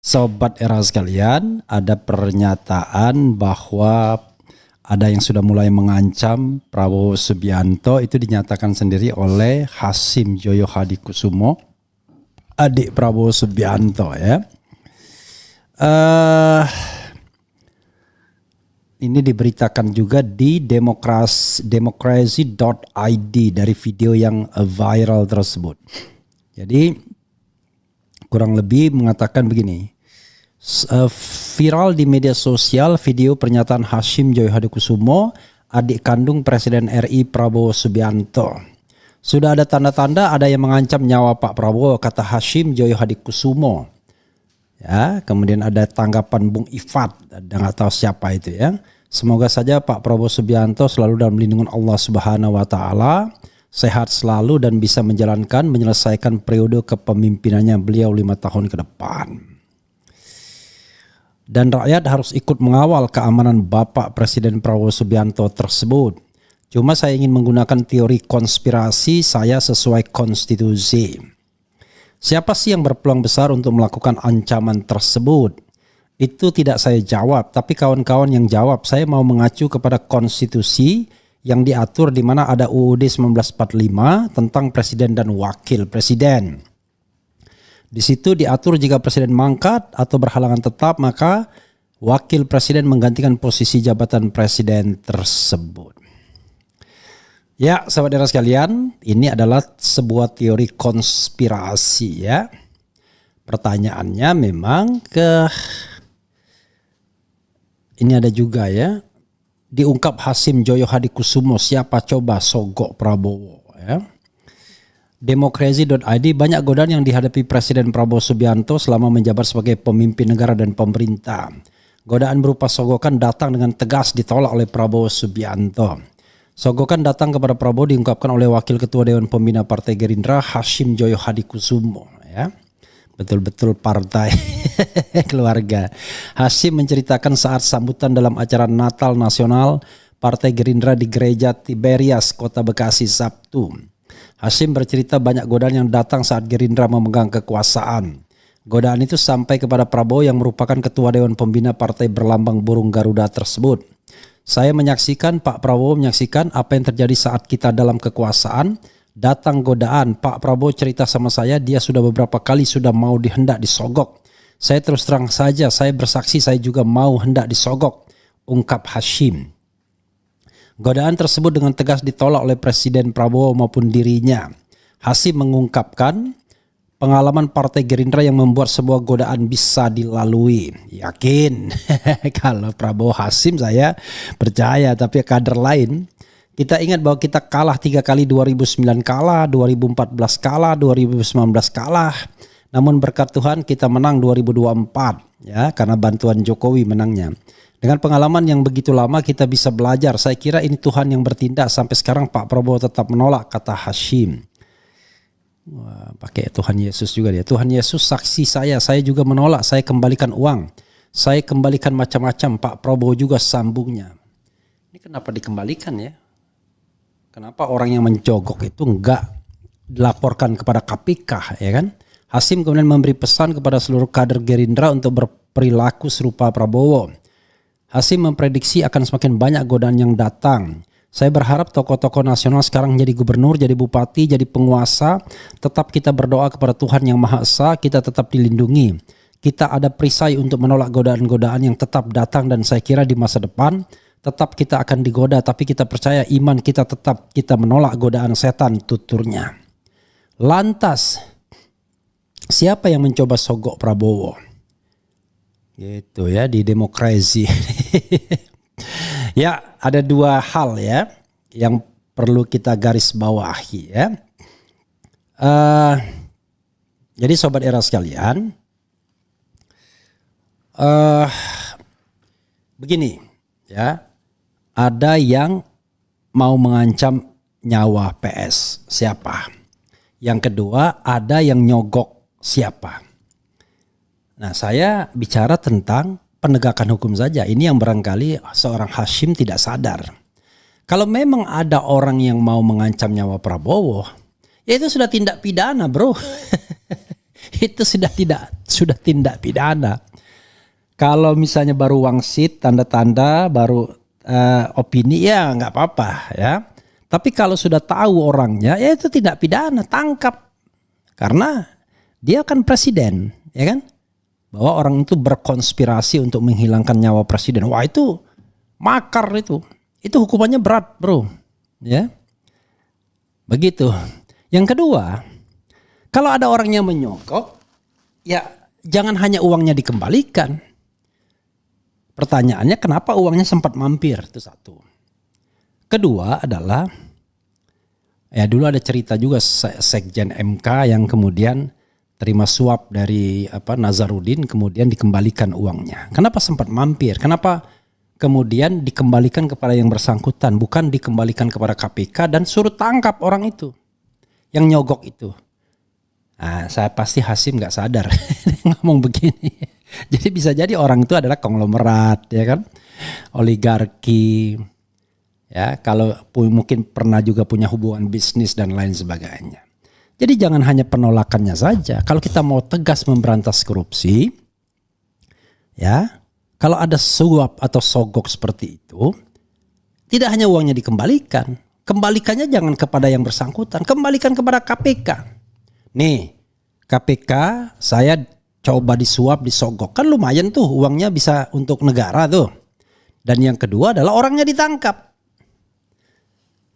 Sobat Era sekalian, ada pernyataan bahwa ada yang sudah mulai mengancam Prabowo Subianto. Itu dinyatakan sendiri oleh Hasyim Joyo Hadikusumo, adik Prabowo Subianto ya. Ini diberitakan juga di democracy.id dari video yang viral tersebut. Jadi kurang lebih mengatakan begini. Viral di media sosial video pernyataan Hasyim Joyo Hadikusumo, adik kandung Presiden RI Prabowo Subianto. Sudah ada tanda-tanda ada yang mengancam nyawa Pak Prabowo, kata Hasyim Joyo Hadikusumo. Ya, kemudian ada tanggapan Bung Ifat, nggak tahu siapa itu ya. Semoga saja Pak Prabowo Subianto selalu dalam lindungan Allah Subhanahu wa taala, sehat selalu dan bisa menyelesaikan periode kepemimpinannya beliau 5 tahun ke depan. Dan rakyat harus ikut mengawal keamanan Bapak Presiden Prabowo Subianto tersebut. Cuma saya ingin menggunakan teori konspirasi saya sesuai konstitusi. Siapa sih yang berpeluang besar untuk melakukan ancaman tersebut? Itu tidak saya jawab, tapi kawan-kawan yang jawab. Saya mau mengacu kepada konstitusi yang diatur di mana ada UUD 1945 tentang presiden dan wakil presiden. Di situ diatur jika presiden mangkat atau berhalangan tetap, maka wakil presiden menggantikan posisi jabatan presiden tersebut. Ya, sahabat Era sekalian, ini adalah sebuah teori konspirasi ya. Pertanyaannya memang ini ada juga ya. Diungkap Hasyim Joyo Hadikusumo, siapa coba sogok Prabowo ya. Democracy.id, banyak godaan yang dihadapi Presiden Prabowo Subianto selama menjabat sebagai pemimpin negara dan pemerintah. Godaan berupa sogokan datang dengan tegas ditolak oleh Prabowo Subianto. Sogokan datang kepada Prabowo diungkapkan oleh Wakil Ketua Dewan Pembina Partai Gerindra Hasyim Joyo Hadikusumo ya. Betul-betul partai keluarga. Hasyim menceritakan saat sambutan dalam acara Natal Nasional Partai Gerindra di Gereja Tiberias, Kota Bekasi, Sabtu. Hasyim bercerita banyak godaan yang datang saat Gerindra memegang kekuasaan. Godaan itu sampai kepada Prabowo yang merupakan Ketua Dewan Pembina Partai berlambang burung Garuda tersebut. Saya menyaksikan, Pak Prabowo menyaksikan apa yang terjadi saat kita dalam kekuasaan. Datang godaan, Pak Prabowo cerita sama saya, dia sudah beberapa kali sudah mau hendak disogok. Saya terus terang saja, saya bersaksi saya juga mau hendak disogok, ungkap Hasyim. Godaan tersebut dengan tegas ditolak oleh Presiden Prabowo maupun dirinya. Hasyim mengungkapkan pengalaman Partai Gerindra yang membuat sebuah godaan bisa dilalui. Yakin kalau Prabowo Hasyim saya percaya, tapi kader lain. Kita ingat bahwa kita kalah 3 kali, 2009 kalah, 2014 kalah, 2019 kalah. Namun berkat Tuhan kita menang 2024 ya, karena bantuan Jokowi menangnya. Dengan pengalaman yang begitu lama kita bisa belajar. Saya kira ini Tuhan yang bertindak, sampai sekarang Pak Prabowo tetap menolak, kata Hasyim. Wah, pakai Tuhan Yesus juga dia. Tuhan Yesus saksi saya juga menolak, saya kembalikan uang. Saya kembalikan macam-macam, Pak Prabowo juga sambungnya. Ini kenapa dikembalikan ya? Kenapa orang yang mencogok itu enggak dilaporkan kepada KPK ya kan? Hasyim kemudian memberi pesan kepada seluruh kader Gerindra untuk berperilaku serupa Prabowo. Hasyim memprediksi akan semakin banyak godaan yang datang. Saya berharap tokoh-tokoh nasional sekarang jadi gubernur, jadi bupati, jadi penguasa. Tetap kita berdoa kepada Tuhan yang Maha Esa, kita tetap dilindungi. Kita ada perisai untuk menolak godaan-godaan yang tetap datang, dan saya kira di masa depan tetap kita akan digoda, tapi kita percaya iman kita tetap kita menolak godaan setan, tuturnya. Lantas, siapa yang mencoba sogok Prabowo? Gitu ya, di demokrasi. Ya, ada 2 hal ya yang perlu kita garis bawahi ya. Jadi Sobat Era sekalian, begini ya, ada yang mau mengancam nyawa PS, siapa? Yang kedua, ada yang nyogok, siapa? Nah, saya bicara tentang penegakan hukum saja. Ini yang barangkali seorang Hasyim tidak sadar. Kalau memang ada orang yang mau mengancam nyawa Prabowo, ya itu sudah tindak pidana, bro. Itu sudah sudah tindak pidana. Kalau misalnya baru wangsit, tanda-tanda, baru opini, ya nggak apa-apa ya. Tapi kalau sudah tahu orangnya, ya itu tidak pidana, tangkap. Karena dia kan presiden, ya kan? Bahwa orang itu berkonspirasi untuk menghilangkan nyawa presiden. Wah, itu makar itu. Itu hukumannya berat, bro. Ya, begitu. Yang kedua, kalau ada orang yang menyogok, ya jangan hanya uangnya dikembalikan. Pertanyaannya, kenapa uangnya sempat mampir? Itu satu. Kedua adalah, ya dulu ada cerita juga Sekjen MK yang kemudian terima suap dari Nazarudin, kemudian dikembalikan uangnya. Kenapa sempat mampir? Kenapa kemudian dikembalikan kepada yang bersangkutan, bukan dikembalikan kepada KPK dan suruh tangkap orang itu yang nyogok itu? Nah, saya pasti Hasim nggak sadar ngomong begini. Jadi bisa jadi orang itu adalah konglomerat, ya kan, oligarki. Ya, kalau mungkin pernah juga punya hubungan bisnis dan lain sebagainya. Jadi jangan hanya penolakannya saja. Kalau kita mau tegas memberantas korupsi, ya, kalau ada suap atau sogok seperti itu, tidak hanya uangnya dikembalikan, kembalikannya jangan kepada yang bersangkutan, kembalikan kepada KPK. Nih, KPK saya coba disuap, disogok, kan lumayan tuh uangnya bisa untuk negara tuh. Dan yang kedua adalah orangnya ditangkap.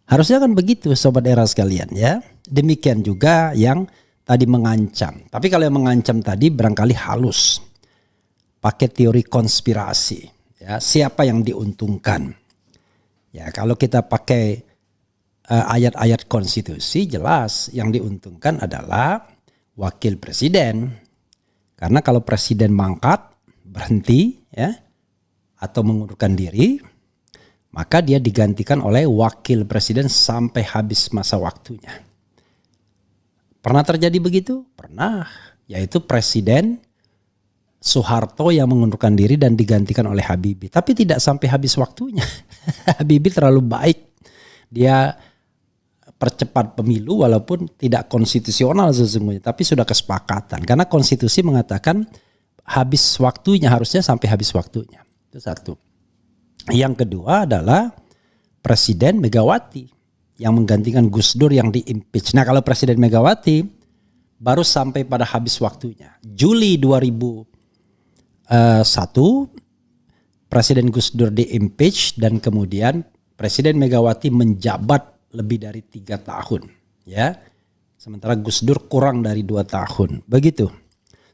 Harusnya kan begitu sobat era sekalian ya. Demikian juga yang tadi mengancam. Tapi kalau yang mengancam tadi barangkali halus. Pakai teori konspirasi. Ya, siapa yang diuntungkan? Ya, kalau kita pakai ayat-ayat konstitusi jelas yang diuntungkan adalah wakil presiden. Karena kalau presiden mangkat, berhenti ya, atau mengundurkan diri, maka dia digantikan oleh wakil presiden sampai habis masa waktunya. Pernah terjadi begitu? Pernah. Yaitu Presiden Soeharto yang mengundurkan diri dan digantikan oleh Habibie. Tapi tidak sampai habis waktunya. Habibie terlalu baik. Dia percepat pemilu walaupun tidak konstitusional sesungguhnya. Tapi sudah kesepakatan. Karena konstitusi mengatakan habis waktunya, harusnya sampai habis waktunya. Itu satu. Yang kedua adalah Presiden Megawati yang menggantikan Gus Dur yang di-impeach. Nah, kalau Presiden Megawati baru sampai pada habis waktunya. Juli 2001 Presiden Gus Dur di-impeach dan kemudian Presiden Megawati menjabat lebih dari 3 tahun. Ya, sementara Gus Dur kurang dari 2 tahun. Begitu,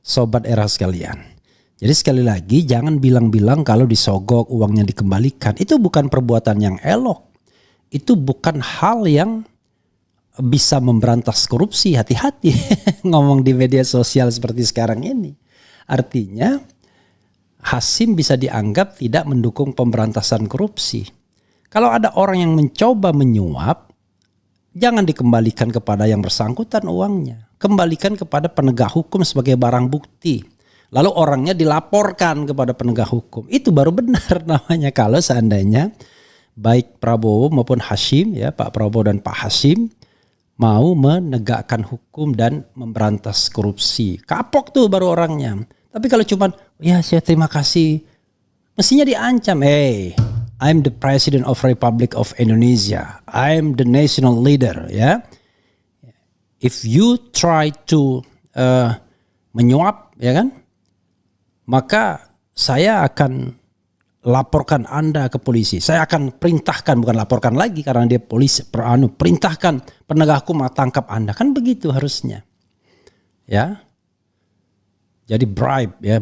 sobat era sekalian. Jadi sekali lagi jangan bilang-bilang kalau disogok uangnya dikembalikan. Itu bukan perbuatan yang elok. Itu bukan hal yang bisa memberantas korupsi. Hati-hati ngomong di media sosial seperti sekarang ini. Artinya Hasim bisa dianggap tidak mendukung pemberantasan korupsi. Kalau ada orang yang mencoba menyuap, jangan dikembalikan kepada yang bersangkutan uangnya. Kembalikan kepada penegak hukum sebagai barang bukti. Lalu orangnya dilaporkan kepada penegak hukum. Itu baru benar namanya kalau seandainya baik Prabowo maupun Hasim, ya Pak Prabowo dan Pak Hasim mau menegakkan hukum dan memberantas korupsi. Kapok tuh baru orangnya. Tapi kalau cuman ya saya terima kasih, mestinya diancam. Hey, I'm the President of Republic of Indonesia. I'm the national leader. Ya, if you try to menyuap, ya kan? Maka saya akan laporkan Anda ke polisi. Saya akan perintahkan, bukan laporkan lagi karena dia polisi, perintahkan penegak hukum tangkap Anda. Kan begitu harusnya. Ya. Jadi bribe ya,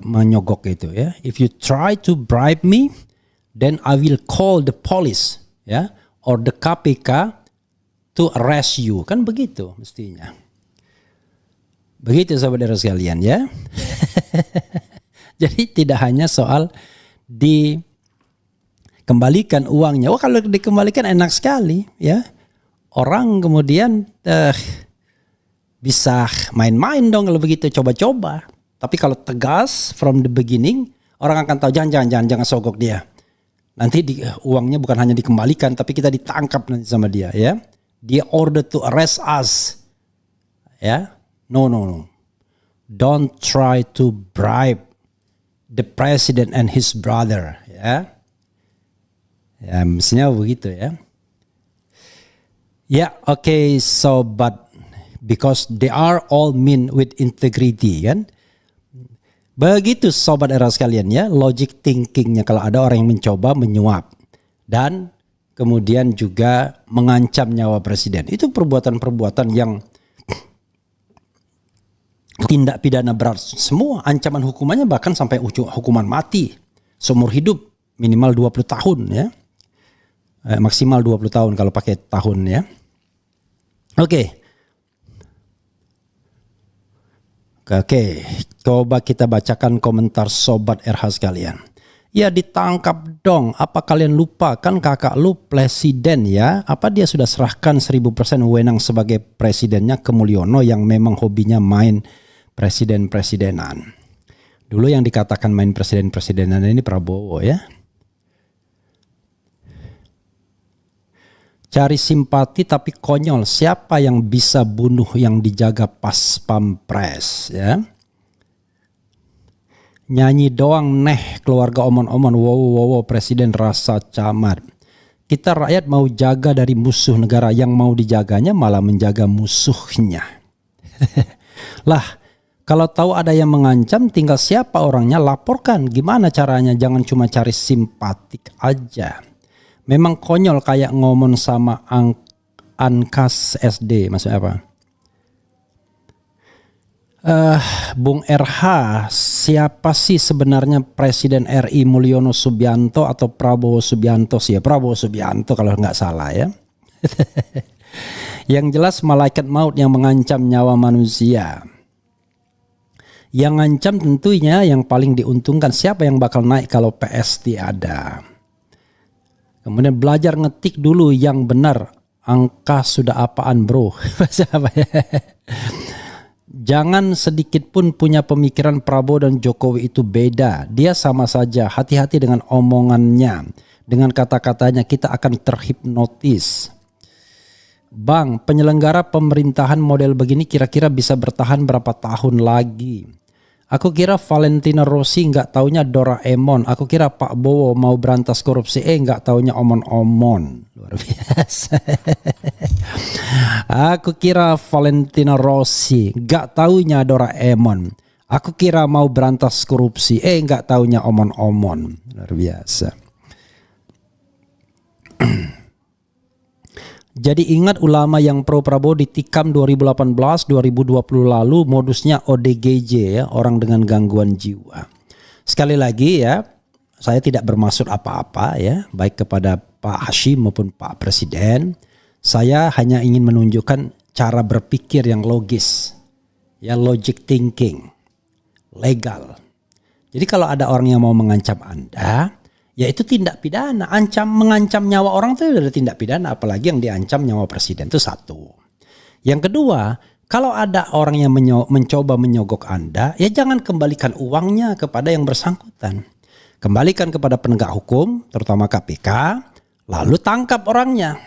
menyogok itu ya. If you try to bribe me, then I will call the police ya, or the KPK to arrest you. Kan begitu mestinya. Begitu saudara sekalian ya. Jadi tidak hanya soal dikembalikan uangnya. Wah, kalau dikembalikan enak sekali ya. Orang kemudian bisa main-main dong kalau begitu, coba-coba. Tapi kalau tegas from the beginning, orang akan tahu jangan sogok dia. Nanti uangnya bukan hanya dikembalikan, tapi kita ditangkap nanti sama dia ya. Dia order to arrest us. Ya. No. don't try to bribe the president and his brother. Ya, mestinya begitu ya. Ya, oke, so but because they are all men with integrity kan. Begitu sobat era sekalian ya, logic thinkingnya kalau ada orang yang mencoba menyuap dan kemudian juga mengancam nyawa presiden. Itu perbuatan-perbuatan yang tindak pidana berat semua. Ancaman hukumannya bahkan sampai hukuman mati. Seumur hidup minimal 20 tahun ya. Maksimal 20 tahun kalau pakai tahun ya. Oke, coba kita bacakan komentar sobat RH sekalian. Ya ditangkap dong, apa kalian lupa kan kakak lu presiden ya? Apa dia sudah serahkan 1000% wewenang sebagai presidennya ke Mulyono yang memang hobinya main presiden-presidenan. Dulu yang dikatakan main presiden-presidenan ini Prabowo ya. Cari simpati tapi konyol, siapa yang bisa bunuh yang dijaga pas pampres ya. Nyanyi doang keluarga omon-omon wow presiden rasa camat. Kita rakyat mau jaga dari musuh negara, yang mau dijaganya malah menjaga musuhnya. Lah, kalau tahu ada yang mengancam tinggal siapa orangnya laporkan. Gimana caranya? Jangan cuma cari simpatik aja. Memang konyol kayak ngomong sama Ankas SD, maksudnya apa? Bung RH, siapa sih sebenarnya Presiden RI, Mulyono Subianto atau Prabowo Subianto sih ya? Prabowo Subianto kalau nggak salah ya. Yang jelas malaikat maut yang mengancam nyawa manusia. Yang ngancam tentunya yang paling diuntungkan. Siapa yang bakal naik kalau PST ada? Kemudian belajar ngetik dulu yang benar. Angka sudah apaan bro? Bahasa apa ya? Jangan sedikit pun punya pemikiran Prabowo dan Jokowi itu beda. Dia sama saja. Hati-hati dengan omongannya. Dengan kata-katanya kita akan terhipnotis. Bang, penyelenggara pemerintahan model begini kira-kira bisa bertahan berapa tahun lagi? Aku kira Valentino Rossi nggak taunya Doraemon. Aku kira Pak Bowo mau berantas korupsi. Nggak taunya omon-omon. Luar biasa. Aku kira Valentino Rossi nggak taunya Doraemon. Aku kira mau berantas korupsi. Nggak taunya omon-omon. Luar biasa. Jadi ingat ulama yang pro Prabowo ditikam 2018-2020 lalu modusnya ODGJ ya, orang dengan gangguan jiwa. Sekali lagi ya, saya tidak bermaksud apa-apa ya, baik kepada Pak Hashim maupun Pak Presiden. Saya hanya ingin menunjukkan cara berpikir yang logis, ya logic thinking, legal. Jadi kalau ada orang yang mau mengancam Anda, ya itu tindak pidana. Mengancam nyawa orang itu adalah tindak pidana, apalagi yang diancam nyawa presiden itu satu. Yang kedua, kalau ada orang yang mencoba menyogok Anda, ya jangan kembalikan uangnya kepada yang bersangkutan. Kembalikan kepada penegak hukum, terutama KPK, lalu tangkap orangnya.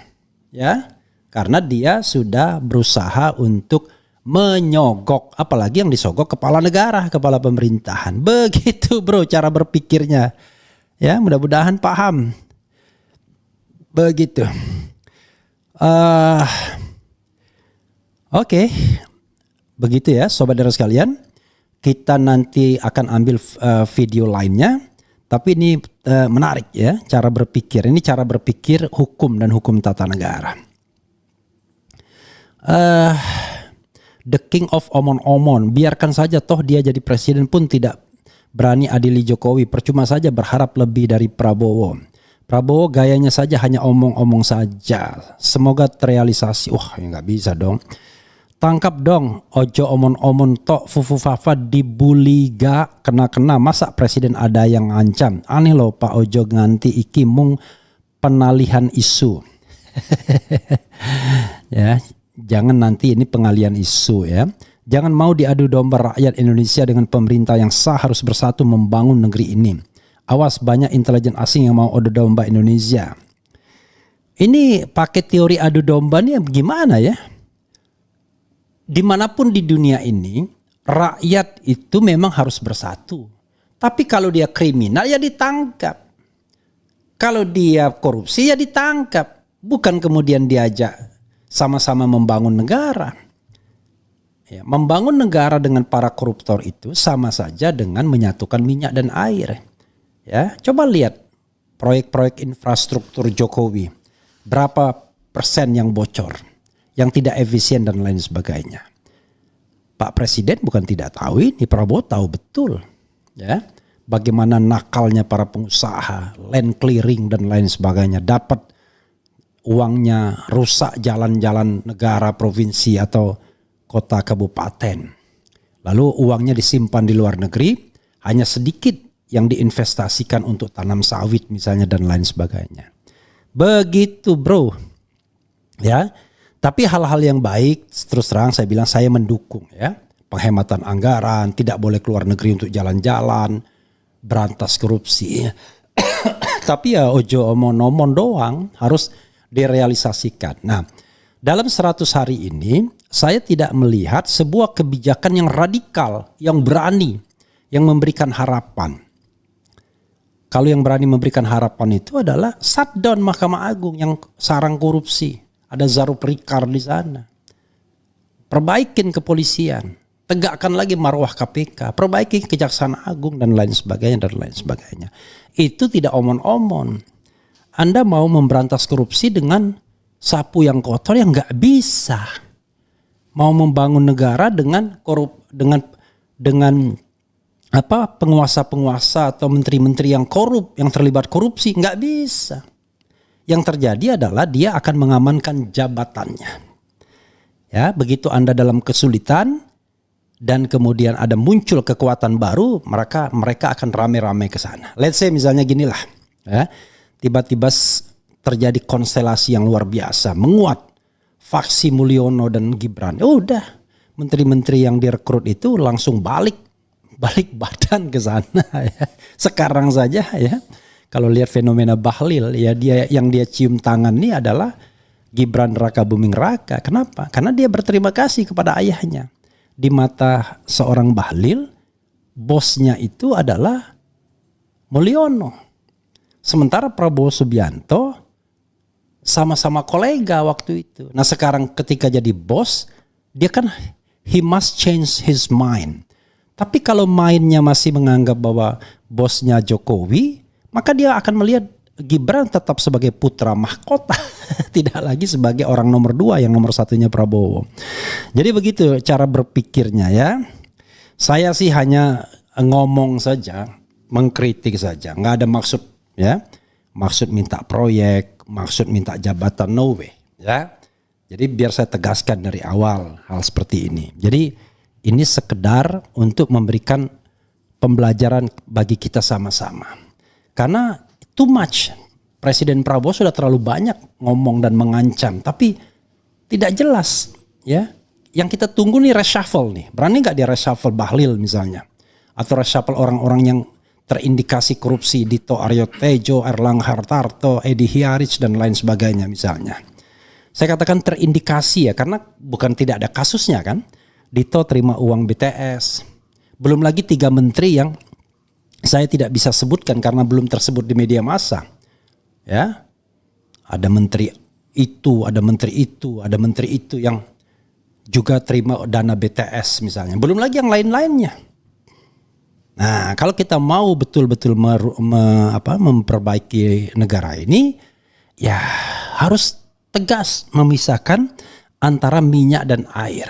Ya, karena dia sudah berusaha untuk menyogok, apalagi yang disogok kepala negara, kepala pemerintahan. Begitu bro cara berpikirnya. Ya, mudah-mudahan paham. Begitu. Oke. Begitu ya sobat daerah sekalian. Kita nanti akan ambil video lainnya. Tapi ini menarik ya cara berpikir. Ini cara berpikir hukum dan hukum tata negara. The king of omon-omon. Biarkan saja toh dia jadi presiden pun tidak berani adili Jokowi, percuma saja berharap lebih dari Prabowo. Prabowo gayanya saja hanya omong-omong saja. Semoga terrealisasi. Wah, ya nggak bisa dong. Tangkap dong, ojo omon-omon tok fufu fafa dibully gak kena-kena. Masa presiden ada yang ngancam? Aneh loh Pak Ojo nganti iki mung penalihan isu. Ya, jangan nanti ini pengalian isu ya. Jangan mau diadu domba rakyat Indonesia dengan pemerintah yang sah, harus bersatu membangun negeri ini. Awas banyak intelijen asing yang mau adu domba Indonesia. Ini pakai teori adu domba nih gimana ya? Dimanapun di dunia ini, rakyat itu memang harus bersatu. Tapi kalau dia kriminal ya ditangkap. Kalau dia korupsi ya ditangkap. Bukan kemudian diajak sama-sama membangun negara. Ya, membangun negara dengan para koruptor itu sama saja dengan menyatukan minyak dan air. Ya, coba lihat proyek-proyek infrastruktur Jokowi. Berapa persen yang bocor, yang tidak efisien dan lain sebagainya. Pak Presiden bukan tidak tahu ini, Prabowo tahu betul. Ya, bagaimana nakalnya para pengusaha, land clearing dan lain sebagainya. Dapat uangnya, rusak jalan-jalan negara, provinsi atau kota kabupaten. Lalu uangnya disimpan di luar negeri, hanya sedikit yang diinvestasikan untuk tanam sawit misalnya dan lain sebagainya. Begitu bro. Ya, tapi hal-hal yang baik terus terang saya bilang saya mendukung ya. Penghematan anggaran, tidak boleh keluar negeri untuk jalan-jalan, berantas korupsi. Tapi ya ojo omon-omon doang, harus direalisasikan. Nah, dalam 100 hari ini saya tidak melihat sebuah kebijakan yang radikal, yang berani, yang memberikan harapan. Kalau yang berani memberikan harapan itu adalah shutdown Mahkamah Agung yang sarang korupsi. Ada Zarup Rikar di sana. Perbaikin kepolisian. Tegakkan lagi marwah KPK. Perbaiki Kejaksaan Agung dan lain sebagainya dan lain sebagainya. Itu tidak omon-omon. Anda mau memberantas korupsi dengan sapu yang kotor yang nggak bisa. Mau membangun negara dengan penguasa-penguasa atau menteri-menteri yang korup, yang terlibat korupsi, nggak bisa. Yang terjadi adalah dia akan mengamankan jabatannya. Ya, begitu Anda dalam kesulitan dan kemudian ada muncul kekuatan baru, mereka akan rame-rame ke sana. Let's say misalnya ginilah, ya, tiba-tiba terjadi konstelasi yang luar biasa, menguat faksi Mulyono dan Gibran. Udah, menteri-menteri yang direkrut itu langsung balik badan ke sana. Ya. Sekarang saja ya. Kalau lihat fenomena Bahlil, ya dia cium tangan ini adalah Gibran Raka Buming Raka. Kenapa? Karena dia berterima kasih kepada ayahnya. Di mata seorang Bahlil, bosnya itu adalah Mulyono. Sementara Prabowo Subianto sama-sama kolega waktu itu. Nah sekarang ketika jadi bos, dia kan he must change his mind. Tapi kalau mainnya masih menganggap bahwa bosnya Jokowi, maka dia akan melihat Gibran tetap sebagai putra mahkota. Tidak lagi sebagai orang nomor 2 yang nomor satunya Prabowo. Jadi begitu cara berpikirnya ya. Saya sih hanya ngomong saja, mengkritik saja. Nggak ada maksud ya. Maksud minta proyek, maksud minta jabatan, no way. Ya. Jadi biar saya tegaskan dari awal hal seperti ini. Jadi ini sekedar untuk memberikan pembelajaran bagi kita sama-sama. Karena too much. Presiden Prabowo sudah terlalu banyak ngomong dan mengancam. Tapi tidak jelas. Ya. Yang kita tunggu nih reshuffle nih. Berani gak dia reshuffle Bahlil misalnya. Atau reshuffle orang-orang yang terindikasi korupsi. Dito Aryo Tejo, Erlangga Hartarto, Edi Hiarij dan lain sebagainya misalnya. Saya katakan terindikasi ya. Karena bukan tidak ada kasusnya kan. Dito terima uang BTS. Belum lagi 3 menteri yang saya tidak bisa sebutkan karena belum tersebut di media massa. Ya. Ada menteri itu, ada menteri itu, ada menteri itu yang juga terima dana BTS misalnya. Belum lagi yang lain-lainnya. Nah, kalau kita mau betul-betul memperbaiki negara ini, ya harus tegas memisahkan antara minyak dan air.